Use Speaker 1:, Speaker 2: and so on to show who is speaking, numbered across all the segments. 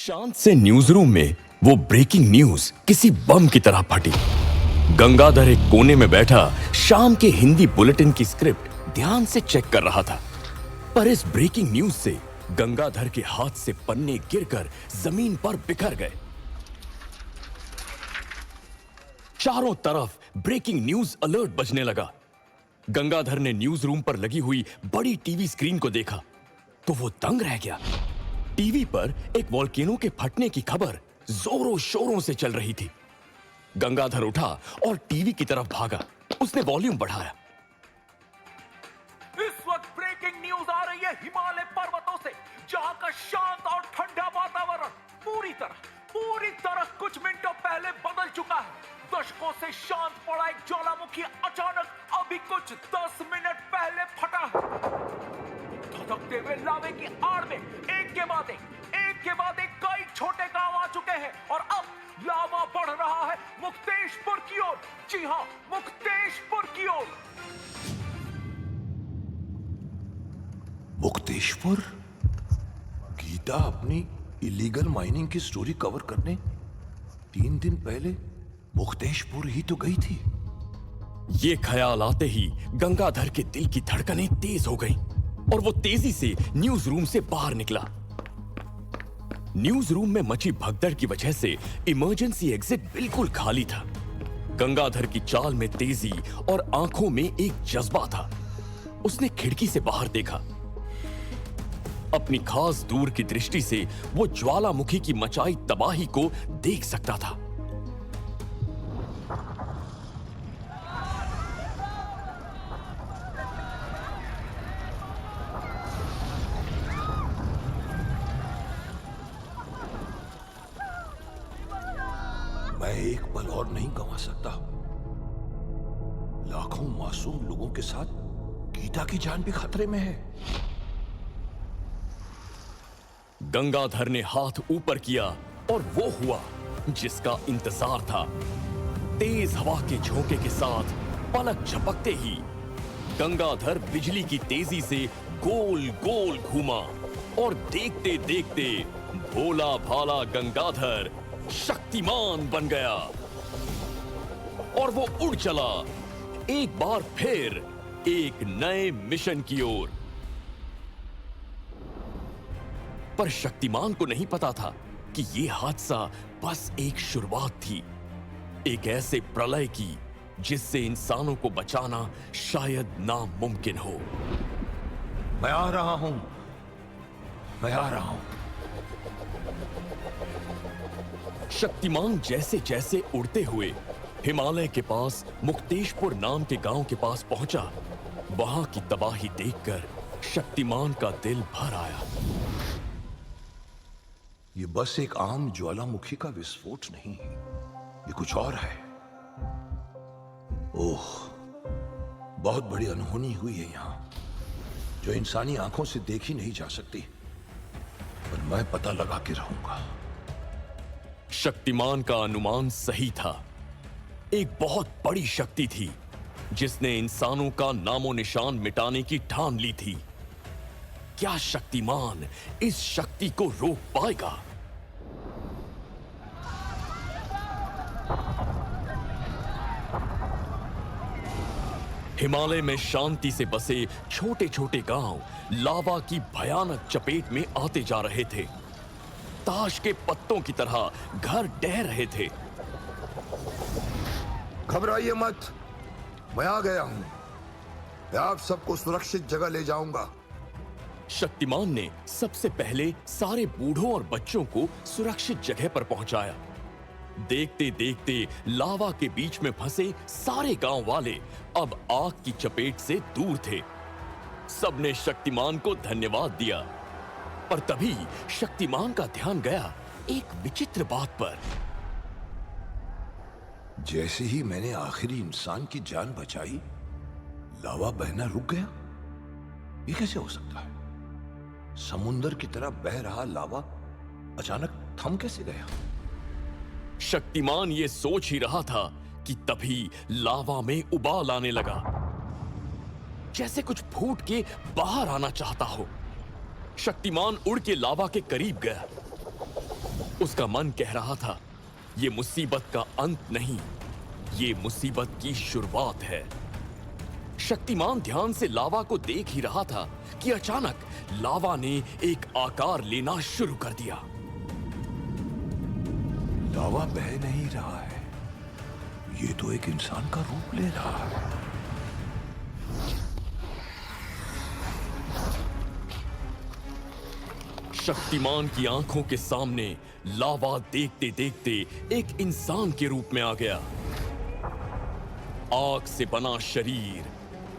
Speaker 1: शांत से news room में वो ब्रेकिंग न्यूज किसी बम की तरह फटी। गंगाधर एक कोने में बैठा शाम के हिंदी बुलेटिन की स्क्रिप्ट ध्यान से चेक कर रहा था, पर इस ब्रेकिंग न्यूज से गंगाधर के हाथ से पन्ने गिरकर जमीन पर बिखर गए। चारों तरफ ब्रेकिंग न्यूज अलर्ट बजने लगा। गंगाधर ने न्यूज रूम पर लगी हुई बड़ी टीवी स्क्रीन को देखा तो वो दंग रह गया। टीवी पर एक वोल्केनो के फटने की खबर जोरों शोरों से चल रही थी। गंगाधर उठा और टीवी की तरफ भागा। उसने वॉल्यूम बढ़ाया।
Speaker 2: इस वक्त ब्रेकिंग न्यूज आ रही है हिमालय पर्वतों से, जहां का शांत और ठंडा वातावरण पूरी तरह कुछ मिनटों पहले बदल चुका है। दशकों से शांत पड़ा एक ज्वालामुखी अचानक अभी कुछ 10 मिनट पहले फटा है। धधकते हुए लावे की आड़ में एक के बाद एक कई छोटे गांव आ चुके हैं और अब लावा बढ़ रहा है मुक्तेश्वर की ओर। जी हां, मुक्तेश्वर की ओर।
Speaker 3: मुक्तेश्वर? गीता अपनी इलीगल माइनिंग की स्टोरी कवर करने 3 दिन पहले मुक्तेश्वर ही तो गई थी।
Speaker 1: ये ख्याल आते ही गंगाधर के दिल की धड़कनें तेज हो गईं और वो तेजी से न्यूज रूम से बाहर निकला। न्यूज रूम में मची भगदड़ की वजह से इमरजेंसी एग्जिट बिल्कुल खाली था। गंगाधर की चाल में तेजी और आंखों में एक जज्बा था। उसने खिड़की से बाहर देखा। अपनी खास दूर की दृष्टि से वो ज्वालामुखी की मचाई तबाही को देख सकता था।
Speaker 3: मैं एक पल और नहीं गंवा सकता। लाखों मासूम लोगों के साथ गीता की जान भी खतरे में है।
Speaker 1: गंगाधर ने हाथ ऊपर किया और वो हुआ जिसका इंतजार था। तेज हवा के झोंके के साथ पलक झपकते ही गंगाधर बिजली की तेजी से गोल गोल घूमा और देखते देखते भोला भाला गंगाधर शक्तिमान बन गया और वो उड़ चला एक बार फिर एक नए मिशन की ओर। पर शक्तिमान को नहीं पता था कि ये हादसा बस एक शुरुआत थी, एक ऐसे प्रलय की जिससे इंसानों को बचाना शायद नामुमकिन हो।
Speaker 3: मैं आ रहा हूं।
Speaker 1: शक्तिमान जैसे जैसे उड़ते हुए हिमालय के पास मुक्तेश्वर नाम के गांव के पास पहुंचा, वहां की तबाही देखकर शक्तिमान का दिल भर आया।
Speaker 3: ये बस एक आम ज्वालामुखी का विस्फोट नहीं, ये कुछ और है। ओह, बहुत बड़ी अनहोनी हुई है यहां, जो इंसानी आंखों से देखी नहीं जा सकती, पर मैं पता लगा के रहूंगा।
Speaker 1: शक्तिमान का अनुमान सही था। एक बहुत बड़ी शक्ति थी जिसने इंसानों का नामो निशान मिटाने की ठान ली थी। क्या शक्तिमान इस शक्ति को रोक पाएगा? हिमालय में शांति से बसे छोटे छोटे गांव लावा की भयानक चपेट में आते जा रहे थे। ताश के पत्तों की तरह घर ढह रहे थे।
Speaker 4: घबराइए मत, मैं आ गया हूं। मैं आप सबको सुरक्षित जगह ले जाऊंगा।
Speaker 1: शक्तिमान ने सबसे पहले सारे बूढ़ों और बच्चों को सुरक्षित जगह पर पहुंचाया। देखते देखते लावा के बीच में फंसे सारे गांव वाले अब आग की चपेट से दूर थे। सबने शक्तिमान को धन्यवाद दिया, पर तभी शक्तिमान का ध्यान गया एक विचित्र बात पर।
Speaker 3: जैसे ही मैंने आखिरी इंसान की जान बचाई, लावा बहना रुक गया। ये कैसे हो सकता है? समुंदर की तरह बह रहा लावा अचानक थम कैसे गया?
Speaker 1: शक्तिमान ये सोच ही रहा था कि तभी लावा में उबाल आने लगा, जैसे कुछ फूट के बाहर आना चाहता हो। शक्तिमान उड़ के लावा के करीब गया। उसका मन कह रहा था, ये मुसीबत का अंत नहीं, ये मुसीबत की शुरुआत है। शक्तिमान ध्यान से लावा को देख ही रहा था कि अचानक लावा ने एक आकार लेना शुरू कर दिया।
Speaker 3: लावा बह नहीं रहा है, ये तो एक इंसान का रूप ले रहा है।
Speaker 1: शक्तिमान की आंखों के सामने लावा देखते देखते एक इंसान के रूप में आ गया। आग से बना शरीर,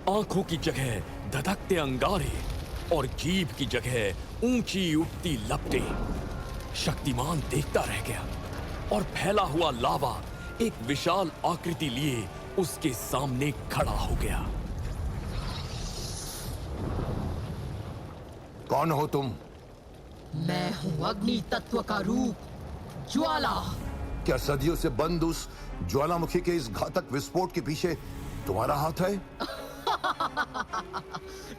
Speaker 1: आंखों की जगह धधकते अंगारे और जीभ की जगह ऊंची उठती लपटें। शक्तिमान देखता रह गया और फैला हुआ लावा एक विशाल आकृति लिए उसके सामने खड़ा हो गया।
Speaker 4: कौन हो तुम?
Speaker 5: मैं हूँ अग्नि तत्व का रूप, ज्वाला।
Speaker 4: क्या सदियों से बंद उस ज्वालामुखी के इस घातक विस्फोट के पीछे तुम्हारा हाथ है?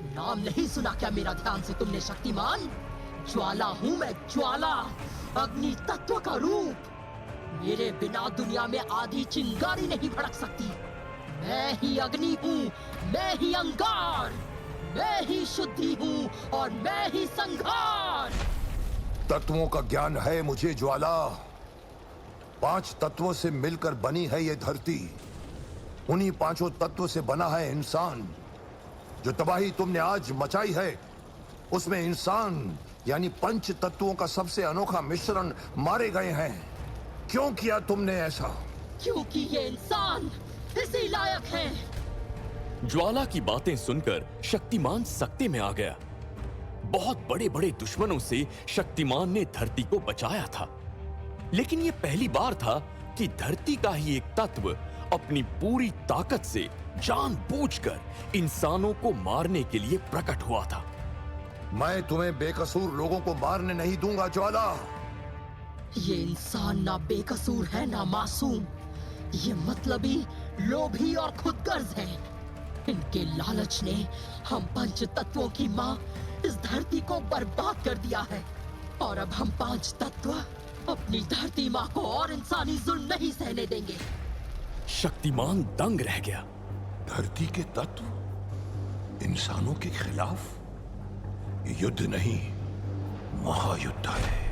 Speaker 5: नाम नहीं सुना क्या मेरा ध्यान से तुमने शक्तिमान? ज्वाला हूँ मैं, ज्वाला, अग्नि तत्व का रूप। मेरे बिना दुनिया में आधी चिंगारी नहीं भड़क सकती। मैं ही अग्नि हूँ, मैं ही अंगार, मैं ही शुद्धि हूँ और मैं ही संहार।
Speaker 4: तत्वों का ज्ञान है मुझे ज्वाला। 5 तत्वों से मिलकर बनी है ये धरती। उन्हीं 5 तत्वों से बना है इंसान। जो तबाही तुमने आज मचाई है उसमें इंसान यानी 5 तत्वों का सबसे अनोखा मिश्रण मारे गए हैं। क्यों किया तुमने ऐसा?
Speaker 5: क्योंकि ये इंसान इसी लायक है।
Speaker 1: ज्वाला की बातें सुनकर शक्तिमान सकते में आ गया। बहुत बड़े बड़े दुश्मनों से शक्तिमान ने धरती को बचाया था, लेकिन यह पहली बार था कि धरती का ही एक तत्व अपनी पूरी ताकत से जानबूझकर इंसानों को मारने के लिए प्रकट हुआ था।
Speaker 4: मैं तुम्हें बेकसूर लोगों को मारने नहीं दूंगा ज्वाला।
Speaker 5: ये इंसान ना बेकसूर है ना मासूम। ये मतलबी, लोभी और खुदगर्ज है। इनके लालच ने हम 5 तत्वों की माँ इस धरती को बर्बाद कर दिया है। और अब हम 5 तत्व अपनी धरती माँ को और इंसानी जुल्म नहीं सहने देंगे।
Speaker 1: शक्तिमान दंग रह गया।
Speaker 3: धरती के तत्व इंसानों के खिलाफ? ये युद्ध नहीं, महायुद्ध है।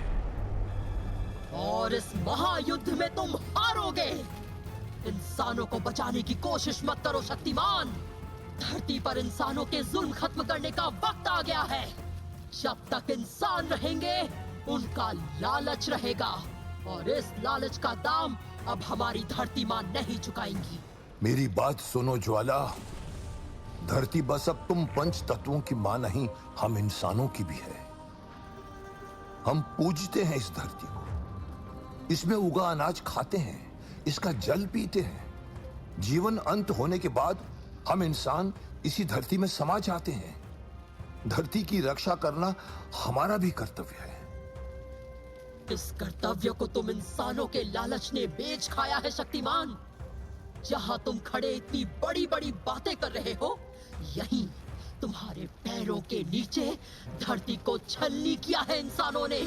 Speaker 5: और इस महायुद्ध में तुम हारोगे। इंसानों को बचाने की कोशिश मत करो शक्तिमान। धरती पर इंसानों के जुल्म खत्म करने का वक्त आ गया है। जब तक इंसान रहेंगे उनका लालच रहेगा, और इस लालच का दाम अब हमारी धरती माँ नहीं चुकाएंगी।
Speaker 4: मेरी बात सुनो ज्वाला। धरती बस अब तुम 5 तत्वों की माँ नहीं, हम इंसानों की भी है। हम पूजते हैं इस धरती को, इसमें उगा अनाज खाते हैं, इसका जल पीते हैं। जीवन अंत होने के बाद हम इंसान इसी धरती में समा जाते हैं। धरती की रक्षा करना हमारा भी कर्तव्य है।
Speaker 5: इस कर्तव्य को तुम इंसानों के लालच ने बेच खाया है शक्तिमान। जहां तुम खड़े इतनी बड़ी बड़ी बातें कर रहे हो, यहीं तुम्हारे पैरों के नीचे धरती को छलनी किया है इंसानों ने।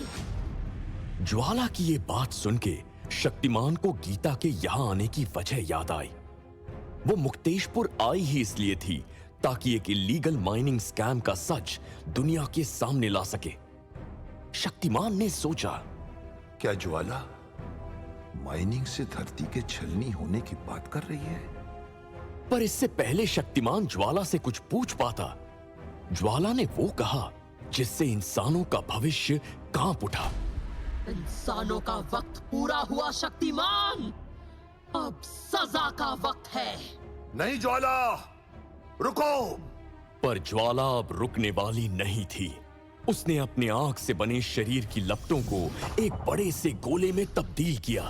Speaker 1: ज्वाला की ये बात सुन के शक्तिमान को गीता के यहां आने की वजह याद आई। वो मुक्तेशपुर आई ही इसलिए थी ताकि एक इलीगल माइनिंग स्कैम का सच दुनिया के सामने ला सके। शक्तिमान ने सोचा,
Speaker 3: क्या ज्वाला माइनिंग से धरती के छलनी होने की बात कर रही है?
Speaker 1: पर इससे पहले शक्तिमान ज्वाला से कुछ पूछ पाता, ज्वाला ने वो कहा जिससे इंसानों का भविष्य कांप उठा।
Speaker 5: इंसानों का वक्त पूरा हुआ शक्तिमान। अब सजा का वक्त है।
Speaker 4: नहीं ज्वाला, रुको।
Speaker 1: पर ज्वाला अब रुकने वाली नहीं थी। उसने अपने आग से बने शरीर की लपटों को एक बड़े से गोले में तब्दील किया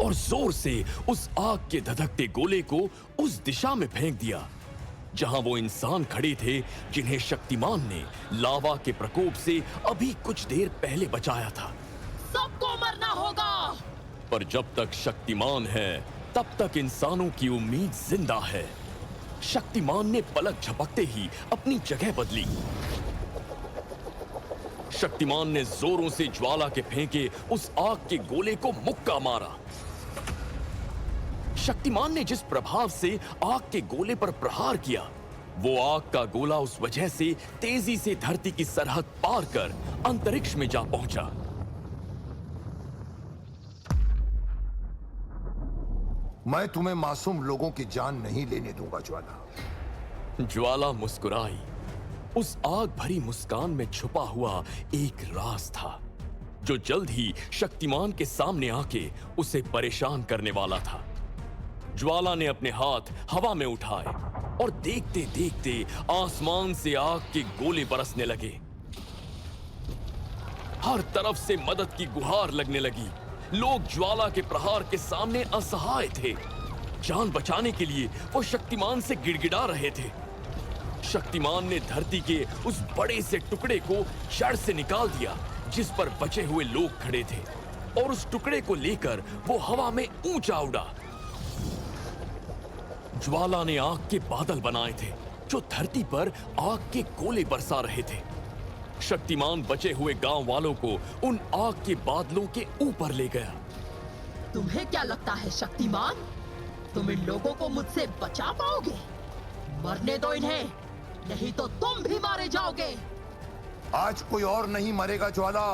Speaker 1: और जोर से उस आग के धधकते गोले को उस दिशा में फेंक दिया जहां वो इंसान खड़े थे जिन्हें शक्तिमान ने लावा के प्रकोप से अभी कुछ देर पहले बचाया था।
Speaker 5: सबको मरना होगा।
Speaker 1: पर जब तक शक्तिमान है तब तक इंसानों की उम्मीद जिंदा है। शक्तिमान ने पलक झपकते ही अपनी जगह बदली शक्तिमान ने जोरों से ज्वाला के फेंके उस आग के गोले को मुक्का मारा। शक्तिमान ने जिस प्रभाव से आग के गोले पर प्रहार किया, वो आग का गोला उस वजह से तेजी से धरती की सरहद पार कर अंतरिक्ष में जा पहुंचा।
Speaker 4: मैं तुम्हें मासूम लोगों की जान नहीं लेने दूंगा ज्वाला।
Speaker 1: ज्वाला मुस्कुराई। उस आग भरी मुस्कान में छुपा हुआ एक राज था जो जल्द ही शक्तिमान के सामने आके उसे परेशान करने वाला था। ज्वाला ने अपने हाथ हवा में उठाए और देखते देखते आसमान से आग के गोले बरसने लगे। हर तरफ से मदद की गुहार लगने लगी। लोग ज्वाला के प्रहार के सामने असहाय थे। जान बचाने के लिए वो शक्तिमान से गिड़गिड़ा रहे थे। शक्तिमान ने धरती के उस बड़े से टुकड़े को जड़ से निकाल दिया जिस पर बचे हुए लोग खड़े थे, और उस टुकड़े को लेकर वो हवा में ऊंचा उड़ा। ज्वाला ने आग के बादल बनाए थे जो धरती पर आग के गोले बरसा रहे थे। शक्तिमान बचे हुए गांव वालों को उन आग के बादलों के ऊपर ले गया।
Speaker 5: तुम्हें क्या लगता है शक्तिमान, तुम इन लोगों को मुझसे बचा पाओगे? मरने दो इन्हें, नहीं तो तुम भी मारे जाओगे।
Speaker 4: आज कोई और नहीं मरेगा ज्वाला,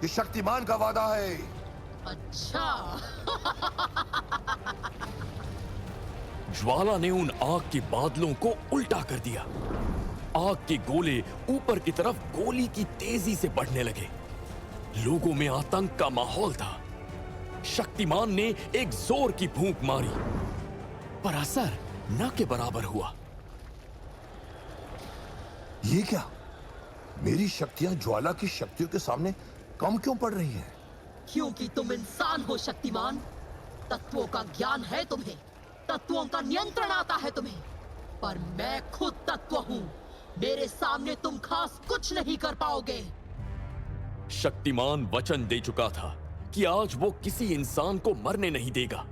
Speaker 4: ये शक्तिमान का वादा है।
Speaker 5: अच्छा।
Speaker 1: ज्वाला ने उन आग के बादलों को उल्टा कर दिया। आग के गोले ऊपर की तरफ गोली की तेजी से बढ़ने लगे। लोगों में आतंक का माहौल था। शक्तिमान ने एक जोर की फूंक मारी, पर असर न के बराबर हुआ।
Speaker 4: ये क्या? मेरी शक्तियां ज्वाला की शक्तियों के सामने कम क्यों पड़ रही हैं?
Speaker 5: क्योंकि तुम इंसान हो शक्तिमान। तत्वों का ज्ञान है तुम्हें, तत्वों का नियंत्रण आता है तुम्हें, पर मैं खुद तत्व हूं। मेरे सामने तुम खास कुछ नहीं कर पाओगे।
Speaker 1: शक्तिमान वचन दे चुका था कि आज वो किसी इंसान को मरने नहीं देगा,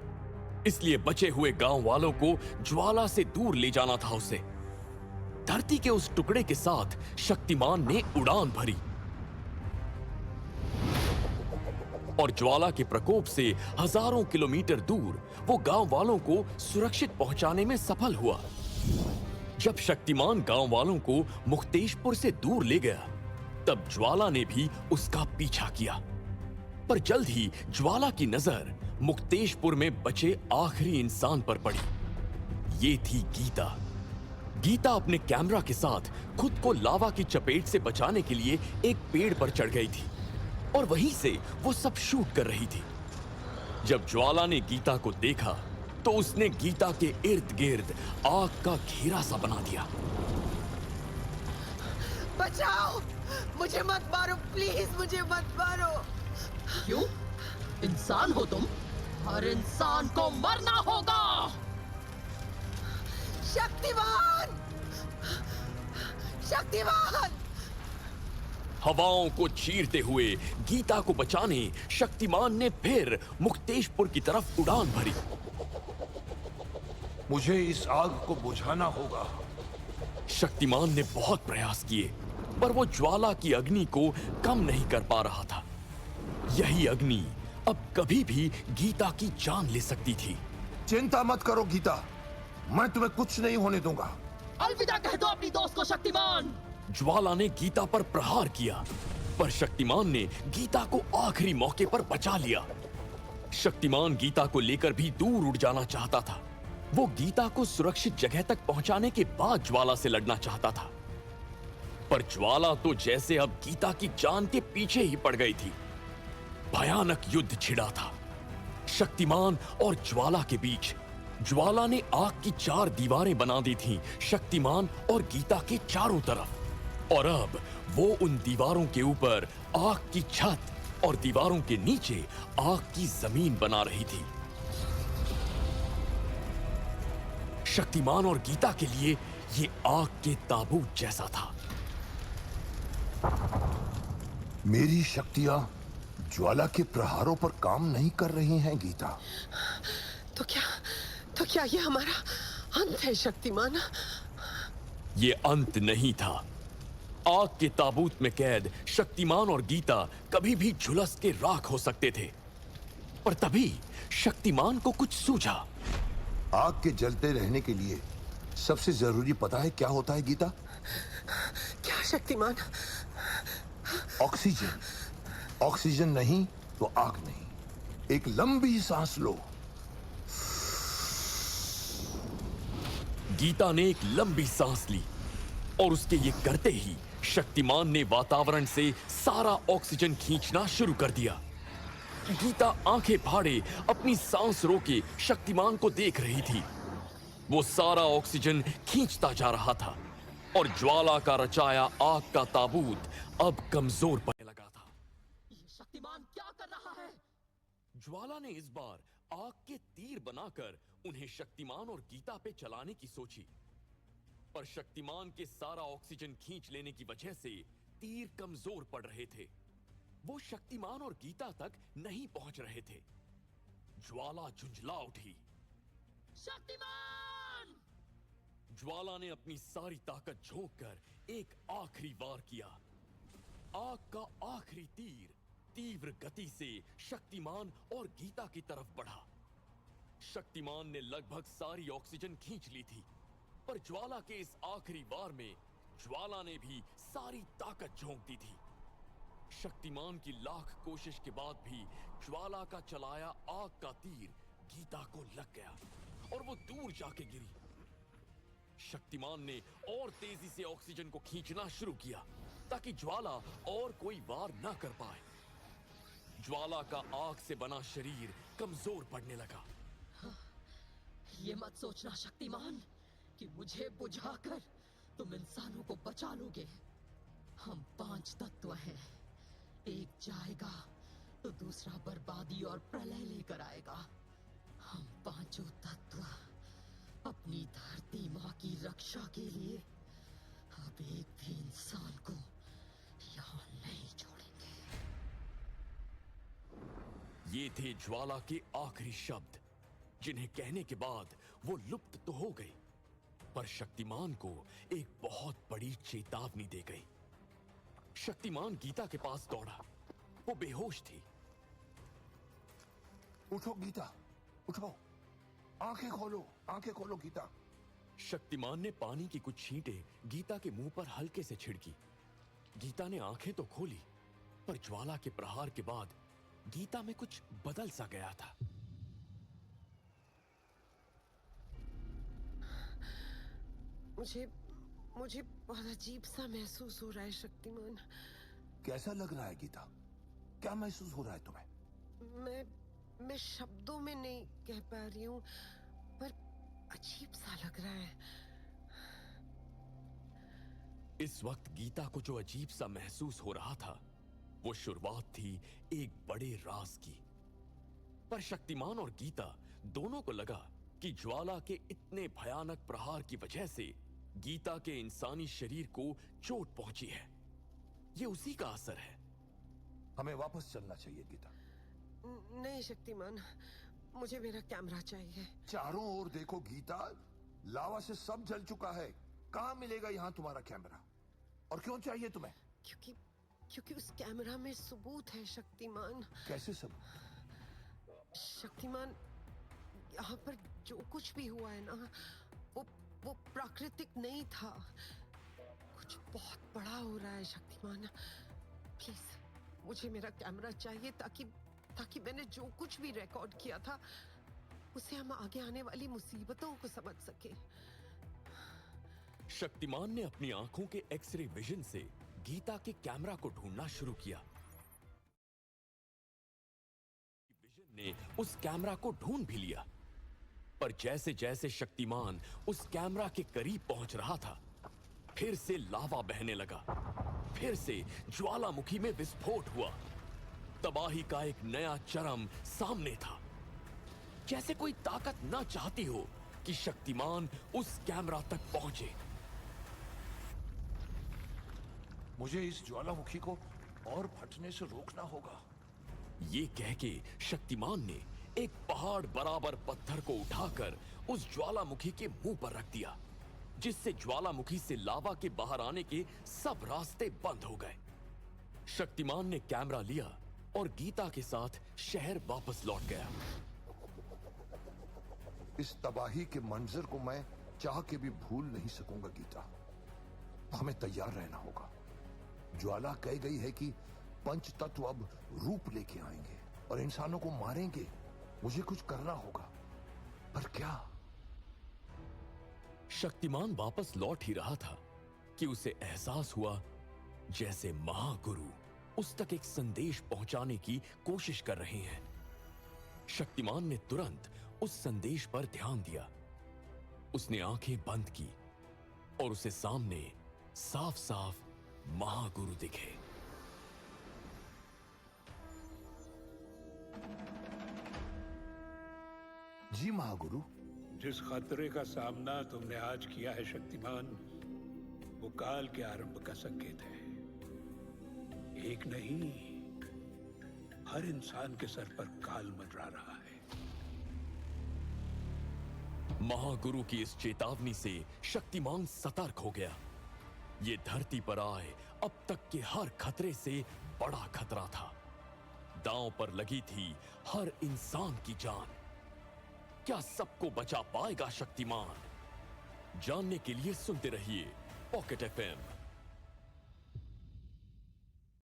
Speaker 1: इसलिए बचे हुए गांव वालों को ज्वाला से दूर ले जाना था उसे। धरती के उस टुकड़े के साथ शक्तिमान ने उड़ान भरी और ज्वाला के प्रकोप से हजारों किलोमीटर दूर वो गांव वालों को सुरक्षित पहुंचाने में सफल हुआ। जब शक्तिमान गांव वालों को मुक्तेशपुर से दूर ले गया, तब ज्वाला ने भी उसका पीछा किया। पर जल्द ही ज्वाला की नजर मुक्तेशपुर में बचे आखिरी इंसान पर पड़ी। ये थी गीता। गीता अपने कैमरा के साथ खुद को लावा की चपेट से बचाने के लिए एक पेड़ पर चढ़ गई थी और वहीं से वो सब शूट कर रही थी। जब ज्वाला ने गीता को देखा तो उसने गीता के इर्द गिर्द आग का घेरा सा बना दिया।
Speaker 6: बचाओ, मुझे मत मारो, प्लीज मुझे मत मारो।
Speaker 5: क्यों? इंसान हो तुम, हर इंसान को मरना होगा।
Speaker 6: शक्तिमान, शक्तिमान!
Speaker 1: हवाओं को चीरते हुए गीता को बचाने शक्तिमान ने फिर मुक्तेशपुर की तरफ उड़ान भरी।
Speaker 3: मुझे इस आग को बुझाना होगा।
Speaker 1: शक्तिमान ने बहुत प्रयास किए, पर वो ज्वाला की अग्नि को कम नहीं कर पा रहा था। यही अग्नि अब कभी भी गीता की जान ले सकती थी।
Speaker 4: चिंता मत करो गीता, मैं तुम्हें कुछ नहीं होने दूंगा।
Speaker 5: अलविदा कह दो अपनी दोस्त को शक्तिमान।
Speaker 1: ज्वाला ने गीता पर प्रहार किया, पर शक्तिमान ने गीता को आखिरी मौके पर बचा लिया। शक्तिमान गीता को लेकर भी दूर उड़ जाना चाहता था। वो गीता को सुरक्षित जगह तक पहुंचाने के बाद ज्वाला से लड़ना चाहता था, पर ज्वाला तो जैसे अब गीता की जान के पीछे ही पड़ गई थी। भयानक युद्ध छिड़ा था शक्तिमान और ज्वाला के बीच। ज्वाला ने आग की 4 दीवारें बना दी थीं शक्तिमान और गीता के चारों तरफ, और अब वो उन दीवारों के ऊपर आग की छत और दीवारों के नीचे आग की जमीन बना रही थी। शक्तिमान और गीता के लिए ये आग के ताबूत जैसा था।
Speaker 4: मेरी शक्तियां ज्वाला के प्रहारों पर काम नहीं कर रही हैं गीता।
Speaker 6: तो क्या ये हमारा अंत है शक्तिमान?
Speaker 1: ये अंत नहीं था। आग के ताबूत में कैद शक्तिमान और गीता कभी भी झुलस के राख हो सकते थे, पर तभी शक्तिमान को कुछ सूझा।
Speaker 4: आग के जलते रहने के लिए सबसे जरूरी पता है क्या होता है गीता?
Speaker 6: क्या शक्तिमान?
Speaker 4: ऑक्सीजन। ऑक्सीजन नहीं तो आग नहीं। एक लंबी सांस लो।
Speaker 1: गीता ने एक लंबी सांस ली और उसके ये करते ही शक्तिमान ने वातावरण से सारा ऑक्सीजन खींचना शुरू कर दिया। गीता आंखें फाड़े अपनी सांस रोके शक्तिमान को देख रही थी। वो सारा ऑक्सीजन खींचता जा रहा था और ज्वाला का रचाया आग का ताबूत अब कमजोर पड़ने लगा था।
Speaker 5: ये शक्तिमान क्या कर रहा है?
Speaker 1: ज्वाला ने इस बार आग के तीर बनाकर उन्हें शक्तिमान और गीता पे चलाने की सोची, पर शक्तिमान के सारा ऑक्सीजन खींच लेने की वजह से तीर कमजोर पड़ रहे थे। वो शक्तिमान और गीता तक नहीं पहुंच रहे थे। ज्वाला झुंझला उठी।
Speaker 5: शक्तिमान!
Speaker 1: ज्वाला ने अपनी सारी ताकत झोंक कर एक आखिरी वार किया। आग का आखिरी तीर तीव्र गति से शक्तिमान और गीता की तरफ बढ़ा। शक्तिमान ने लगभग सारी ऑक्सीजन खींच ली थी, पर ज्वाला के इस आखिरी वार में ज्वाला ने भी सारी ताकत झोंक दी थी। शक्तिमान की लाख कोशिश के बाद भी ज्वाला का चलाया आग का तीर गीता को लग गया और वो दूर जाके गिरी। शक्तिमान ने और तेजी से ऑक्सीजन को खींचना शुरू किया ताकि ज्वाला और कोई वार ना कर पाए। ज्वाला का आग से बना शरीर कमजोर पड़ने लगा।
Speaker 5: ये मत सोचना शक्तिमान कि मुझे बुझाकर तुम इंसानों को बचा लोगे। हम 5 तत्व हैं। एक जाएगा तो दूसरा बर्बादी और प्रलय लेकर आएगा। हम 5 तत्व अपनी धरती माँ की रक्षा के लिए अब एक भी इंसान को यहाँ नहीं छोड़ेंगे।
Speaker 1: ये थे ज्वाला के आखिरी शब्द, जिन्हें कहने के बाद वो लुप्त तो हो गई, पर शक्तिमान को एक बहुत बड़ी चेतावनी दे गई। शक्तिमान गीता के पास दौड़ा। वो बेहोश थी।
Speaker 4: उठो गीता, उठो। आंखें खोलो गीता।
Speaker 1: शक्तिमान ने पानी की कुछ छींटें गीता के मुंह पर हल्के से छिड़की। गीता ने आंखें तो खोली, पर ज्वाला के प्रहार के बाद गीता में कुछ बदल सा गया था।
Speaker 6: मुझे बहुत अजीब सा महसूस हो रहा है शक्तिमान।
Speaker 4: कैसा लग रहा है गीता? क्या महसूस हो रहा है तुम्हें?
Speaker 6: मैं शब्दों में नहीं कह पा रही हूँ, पर अजीब सा लग रहा है।
Speaker 1: इस वक्त गीता को जो अजीब सा महसूस हो रहा था, वो शुरुआत थी एक बड़े राज की। पर शक्तिमान और गीता दोनों को लगा कि ज्वाला के इतने भयानक प्रहार की वजह से गीता के इंसानी शरीर को चोट पहुंची है। ये उसी का असर है।
Speaker 4: हमें वापस चलना चाहिए गीता।
Speaker 6: नहीं शक्तिमान, मुझे मेरा कैमरा चाहिए।
Speaker 4: चारों ओर देखो गीता, लावा से सब जल चुका है। कहां मिलेगा यहाँ तुम्हारा कैमरा? और क्यों चाहिए तुम्हें?
Speaker 6: क्योंकि उस कैमरा में सबूत है शक्तिमान।
Speaker 4: कैसे सबूत?
Speaker 6: शक्तिमान, यहाँ पर जो कुछ भी हुआ है ना, वो प्राकृतिक नहीं था। कुछ बहुत बड़ा हो रहा है शक्तिमान। प्लीज मुझे मेरा कैमरा चाहिए ताकि मैंने जो कुछ भी रिकॉर्ड किया था उसे हम आगे आने वाली मुसीबतों को समझ सके।
Speaker 1: शक्तिमान ने अपनी आंखों के एक्सरे विजन से गीता के कैमरा को ढूंढना शुरू किया। विजन ने उस कैमरा को ढूंढ भी लिया, पर जैसे जैसे शक्तिमान उस कैमरा के करीब पहुंच रहा था, फिर से लावा बहने लगा। फिर से ज्वालामुखी में विस्फोट हुआ। तबाही का एक नया चरम सामने था। जैसे कोई ताकत ना चाहती हो कि शक्तिमान उस कैमरा तक पहुंचे।
Speaker 4: मुझे इस ज्वालामुखी को और फटने से रोकना होगा।
Speaker 1: ये कह के शक्तिमान ने एक पहाड़ बराबर पत्थर को उठाकर उस ज्वालामुखी के मुंह पर रख दिया। जिससे ज्वालामुखी से लावा के बाहर आने के सब रास्ते बंद हो गए। शक्तिमान ने कैमरा लिया और गीता के साथ शहर वापस लौट गया।
Speaker 4: इस तबाही के मंजर को मैं चाह के भी भूल नहीं सकूंगा गीता। हमें तैयार रहना होगा। ज्वाला कह गई है कि पंच तत्व अब रूप लेके आएंगे और इंसानों को मारेंगे। मुझे कुछ करना होगा, पर क्या?
Speaker 1: शक्तिमान वापस लौट ही रहा था कि उसे एहसास हुआ जैसे महागुरु उस तक एक संदेश पहुंचाने की कोशिश कर रहे हैं। शक्तिमान ने तुरंत उस संदेश पर ध्यान दिया। उसने आंखें बंद की और उसे सामने साफ साफ महागुरु दिखे।
Speaker 4: जी महागुरु।
Speaker 7: जिस खतरे का सामना तुमने आज किया है शक्तिमान, वो काल के आरंभ का संकेत है। एक नहीं, हर इंसान के सर पर काल मंडरा रहा है।
Speaker 1: महागुरु की इस चेतावनी से शक्तिमान सतर्क हो गया। ये धरती पर आए अब तक के हर खतरे से बड़ा खतरा था। दांव पर लगी थी हर इंसान की जान। क्या सबको बचा पाएगा शक्तिमान? जानने के लिए सुनते रहिए पॉकेट FM।